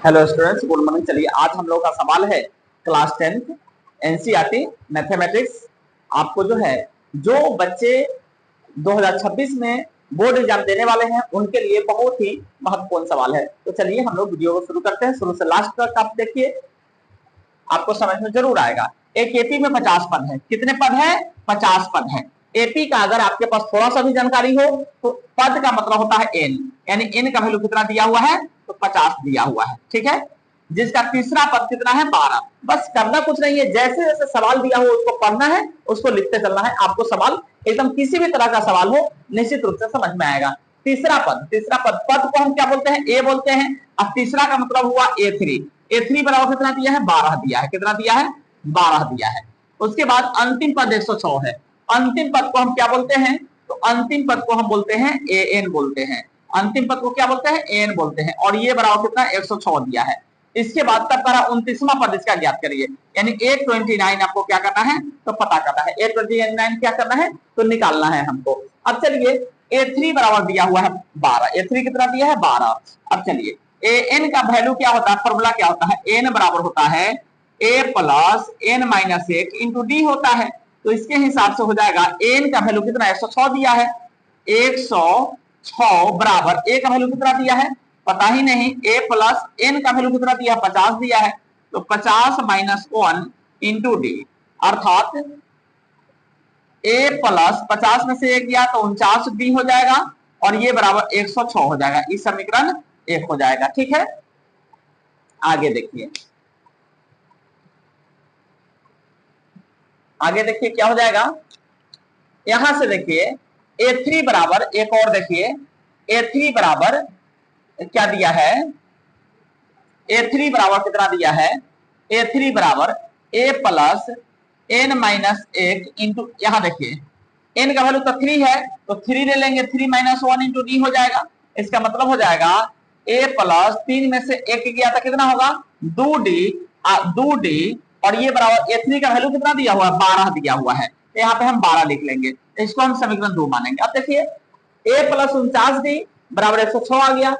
Hello students, good morning. चलिए आज हम लोग का सवाल है क्लास 10th एनसीईआरटी मैथमेटिक्स। आपको जो बच्चे 2026 में बोर्ड एग्जाम देने वाले हैं उनके लिए बहुत ही महत्वपूर्ण सवाल है। तो चलिए हम लोग वीडियो को शुरू करते हैं। शुरू से लास्ट तक आप देखिए, आपको समझ में जरूर आएगा। एक एपी में 50 पद है। कितने पद है? 50 पद है। एपी का अगर आपके पास थोड़ा सा भी जानकारी हो तो पद का मतलब होता है एन, यानी एन का वैल्यू कितना दिया हुआ है? तो 50 दिया हुआ है। ठीक है, जिसका तीसरा पद कितना है? 12। बस करना कुछ नहीं है, जैसे जैसे सवाल दिया हो उसको पढ़ना है, उसको लिखते चलना है। आपको सवाल एकदम किसी भी तरह का सवाल हो निश्चित रूप से समझ में आएगा। तीसरा पद पद को हम क्या बोलते हैं? ए बोलते हैं। अब तीसरा का मतलब हुआ A3। A3 बराबर कितना दिया है? 12 दिया है। कितना दिया है? 12 दिया है। उसके बाद अंतिम पद 106 है। अंतिम पद को हम क्या बोलते हैं? तो अंतिम पद को हम बोलते हैं AN बोलते हैं। अंतिम पद को क्या बोलते हैं? AN बोलते हैं। और ये बराबर कितना? 106 दिया है। इसके बाद तक 29वां पद इसका ज्ञात करिए, यानी 829 आपको क्या करना है? तो पता करना है। 829 क्या करना है? तो निकालना है हमको। अब चलिए, A3 बराबर दिया हुआ है 12। A3 कितना दिया है? 12। अब चलिए, AN का वैल्यू क्या होता है? फॉर्मूला क्या होता है? N बराबर होता है A plus N minus 1 into D होता है। तो इसके हिसाब से हो जाएगा N का वैल्यू कितना? 106 दिया है। 106 बराबर A का वैल्यू कितना दिया है? पता ही नहीं। A प्लस N का वैल्यू कितना दिया? 50 दिया है। तो 50 माइनस 1 इंटू डी, अर्थात A प्लस 50 में से 1 गया तो 49 डी हो जाएगा, और ये बराबर 106 हो जाएगा। इस समीकरण 1 हो जाएगा। ठीक है, आगे देखिए, आगे देखिए क्या हो जाएगा। यहां से देखिए A3 बराबर, एक और देखिए, A3 बराबर क्या दिया है? A3 बराबर कितना दिया है? A3 बराबर A plus N minus 1 into, यहां देखिए N का वैल्यू तो 3 है, तो 3 ले लेंगे। 3 माइनस 1 इंटू डी हो जाएगा। इसका मतलब हो जाएगा A प्लस 3 में से 1 गया था, कितना होगा? 2D, और ये बराबर A3 का वैल्यू कितना दिया हुआ है? 12 दिया हुआ है। तो यहाँ पे हम 12 लिख लेंगे। इसको हम समीकरण 2 मानेंगे। अब देखिए A प्लस 49D बराबर 106 आ गया।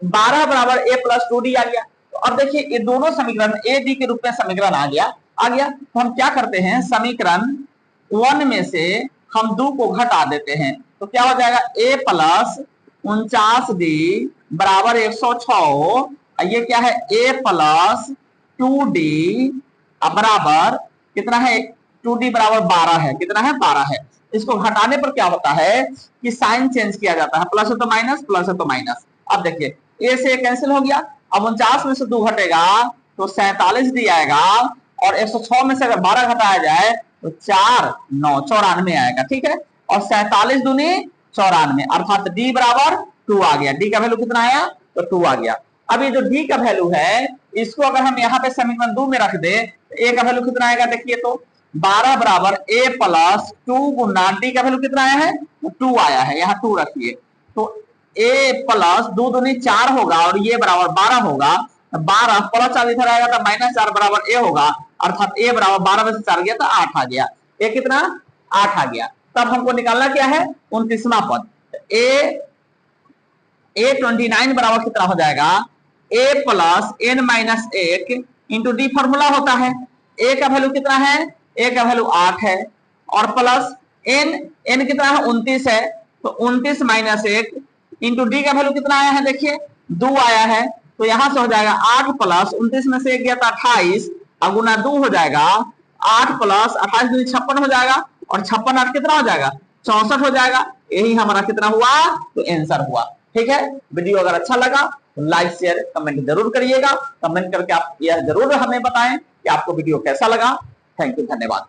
12 बराबर A प्लस 2D आ गया। तो अब देखिए ये दोनों समीकरण A D के रूप में समीकरण आ गया। तो हम क्या करते हैं? समीकरण 1 में से हम 2 को घटा देते हैं। तो क्या हो जाएगा? A प्लस 49D बराबर 106, ये क्या है? A प्लस 2D बराबर कितना है? 2D बराबर 12 है। कितना है? 12 है। इसको घटाने पर क्या होता है कि साइन चेंज किया जाता है। प्लस है तो माइनस, प्लस है तो माइनस। अब देखिए A से कैंसिल हो गया। अब 49 में से 2 घटेगा तो 47 डी आएगा, और 106 में से अगर 12 घटाया जाए तो 4 9 94 आएगा। ठीक है, और 47 दूनी 94, अर्थात डी बराबर 2 आ गया। डी का वैल्यू कितना आया? तो 2 आ गया। अब ये जो डी का वैल्यू है, इसको अगर हम यहाँ पे समीकरण 2 में रख दे तो ए का वैल्यू कितना आएगा? देखिए तो 12 बराबर A प्लस 2 गुना डी का वैल्यू कितना आया है? 2 आया है। यहाँ 2 रखिए, तो A प्लस 2 दूनी 4 होगा, और ये बराबर 12 होगा। 12 प्लस 4 इधर आएगा तो माइनस 4 बराबर A होगा, अर्थात A बराबर 12 में से 4 गया तो 8 आ गया। A कितना? 8 आ गया। तब हमको निकालना क्या है? 29वां पद। A29 बराबर कितना हो जाएगा? A plus N minus 1 into D formula होता है। A का वैल्यू कितना है? A का वैल्यू 8 है, और प्लस N कितना है? 29 है। तो 29 माइनस 1 इंटू डी का वैल्यू कितना आया है? देखिए 2 आया है। तो यहां से हो जाएगा 8 प्लस 29 में से 1 गया था 28, गुना 2 हो जाएगा। 8 प्लस 28 दूनी 56 हो जाएगा, और 56 8 कितना हो जाएगा? 64 हो जाएगा। यही हमारा कितना हुआ? तो आंसर हुआ। ठीक है, वीडियो अगर अच्छा लगा तो लाइक शेयर कमेंट जरूर करिएगा। कमेंट करके आप यह जरूर हमें बताएं कि आपको वीडियो कैसा लगा। थैंक यू, धन्यवाद।